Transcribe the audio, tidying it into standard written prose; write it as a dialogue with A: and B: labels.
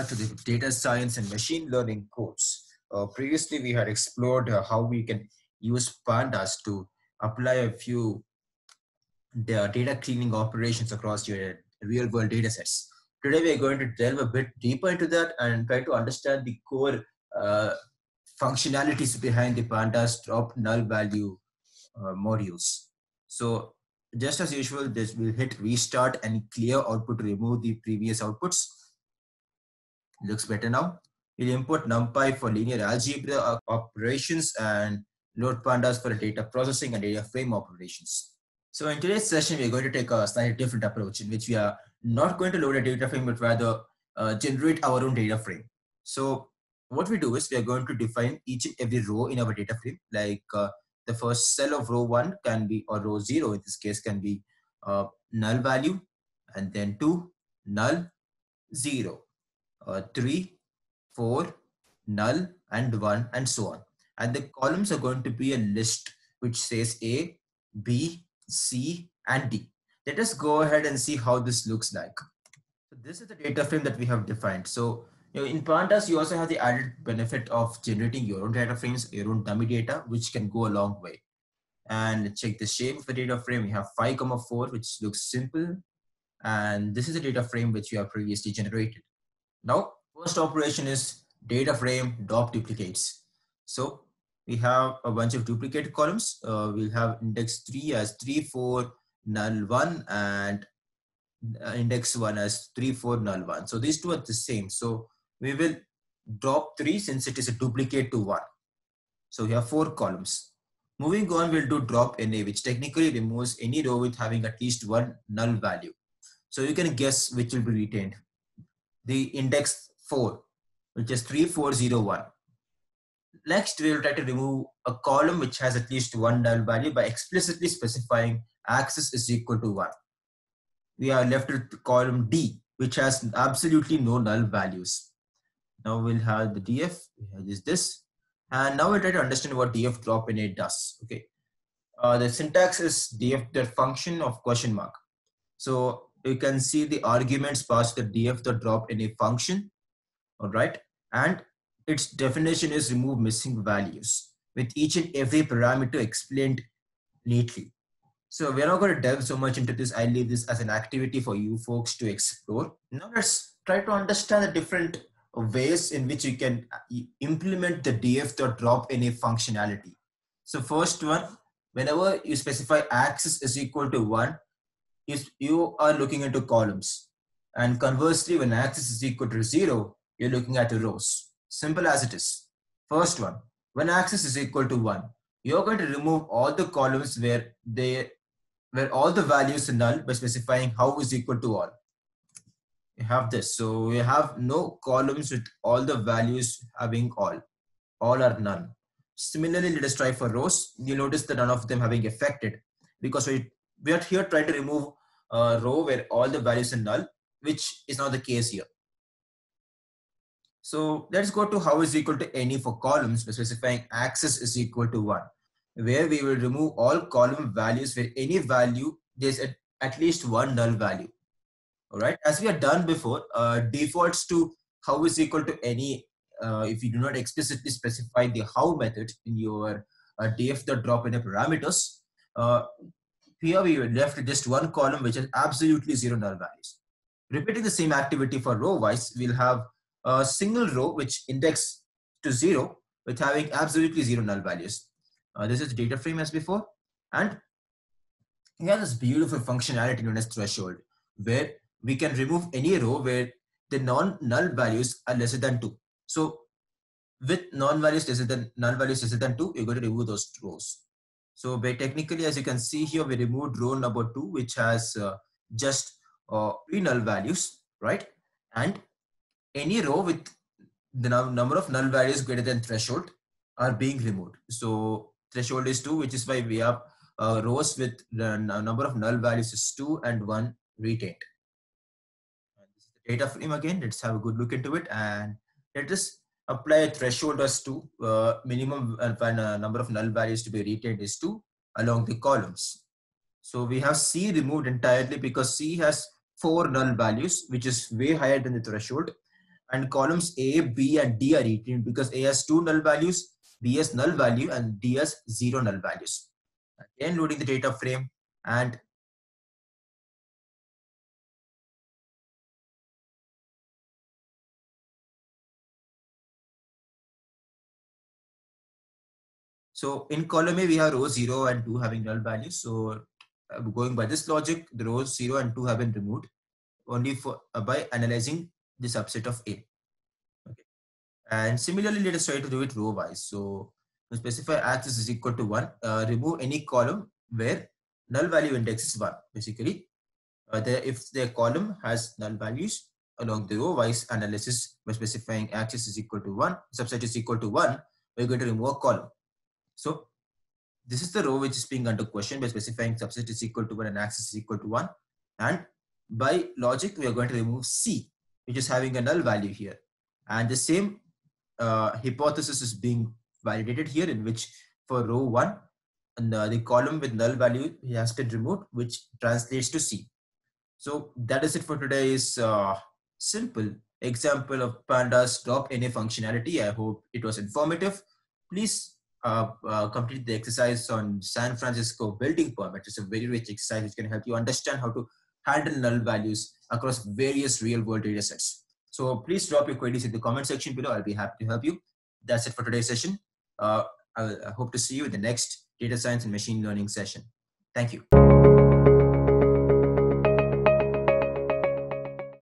A: back to the data science and machine learning course. Previously, we had explored how we can use pandas to apply a few data cleaning operations across your real world data sets. Today, we are going to delve a bit deeper into that and try to understand the core uh, functionalities behind the pandas drop null value modules. So just as usual, this will hit restart and clear output to remove the previous outputs. Looks better now. We'll import NumPy for linear algebra operations and load pandas for data processing and data frame operations. So in today's session, we're going to take a slightly different approach in which we are not going to load a data frame, but rather generate our own data frame. So what we do is we are going to define each and every row in our data frame, like the first cell of row 1 can be, or row 0 in this case, can be null value, and then 2 null 0, 3 4 null and 1, and so on. And the columns are going to be a list which says A, B, C, and D. Let us go ahead and see how this looks like. So this is the data frame that we have defined. So in pandas, you also have the added benefit of generating your own data frames, your own dummy data, which can go a long way. And check the shape of the data frame. We have 5, 4, which looks simple. And this is the data frame which we have previously generated. Now, first operation is data frame dot duplicates. So we have a bunch of duplicate columns. We'll have index 3 as 3, 4, null 1, and index 1 as 3, 4, null 1. So these two are the same. So we will drop 3 since it is a duplicate to 1. So we have 4 columns. Moving on, we'll do drop NA, which technically removes any row with having at least one null value. So you can guess which will be retained. The index 4, which is 3401. Next, we will try to remove a column which has at least one null value by explicitly specifying axis is equal to 1. We are left with column D, which has absolutely no null values. Now we'll have the df, is this. And now we'll try to understand what df drop NA does. Okay. The syntax is df the function of question mark. So you can see the arguments passed to the df.drop NA function. All right. And its definition is remove missing values with each and every parameter explained neatly. So we're not going to delve so much into this. I leave this as an activity for you folks to explore. Now let's try to understand the different ways in which you can implement the df.drop NA functionality. So first one, whenever you specify axis is equal to 1, if you are looking into columns, and conversely, when axis is equal to 0, you're looking at the rows. Simple as it is. First one, when axis is equal to 1, you're going to remove all the columns where all the values are null by specifying how is equal to all. You have this. So we have no columns with all the values having all. All are none. Similarly, let us try for rows. You'll notice that none of them having affected, because we are here trying to remove a row where all the values are null, which is not the case here. So let's go to how is equal to any for columns by specifying axis is equal to 1, where we will remove all column values where any value there's at least one null value. All right, as we have done before, defaults to how is equal to any if you do not explicitly specify the how method in your df.drop NA parameters. Here we were left with just one column which has absolutely 0 null values. Repeating the same activity for row wise, we'll have a single row which index to 0 with having absolutely 0 null values. This is data frame as before, and we have this beautiful functionality known as threshold, where we can remove any row where the non-null values are lesser than 2. So with null values lesser than 2, you're going to remove those rows. So technically, as you can see here, we removed row number 2, which has just 3 null values, right? And any row with the number of null values greater than threshold are being removed. So threshold is 2, which is why we have rows with the number of null values is 2 and 1 retained. And this is the data frame again. Let's have a good look into it, and let us apply a threshold as 2. Minimum number of null values to be retained is 2 along the columns. So we have C removed entirely because C has 4 null values, which is way higher than the threshold. And columns A, B, and D are retained because A has 2 null values, B has null value, and D has 0 null values. Again, loading the data frame, and so in column A, we have row 0 and 2 having null values. So going by this logic, the rows 0 and 2 have been removed only for by analyzing the subset of A. Okay. And similarly, let us try to do it row wise. So to specify axis is equal to 1, remove any column where null value index is 1. Basically, if the column has null values along the row wise analysis by specifying axis is equal to 1, subset is equal to 1, we're going to remove a column. So this is the row which is being under question by specifying subset is equal to 1 and axis is equal to 1. And by logic, we are going to remove C, which is having a null value here. And the same hypothesis is being validated here, in which for row 1, and the column with null value has been removed, which translates to C. So that is it for today's simple example of Pandas drop NA functionality. I hope it was informative. Please complete the exercise on San Francisco building permit. It's a very rich exercise which can help you understand how to handle null values across various real world data sets. So please drop your queries in the comment section below. I'll be happy to help you. That's it for today's session. I hope to see you in the next data science and machine learning session. Thank you.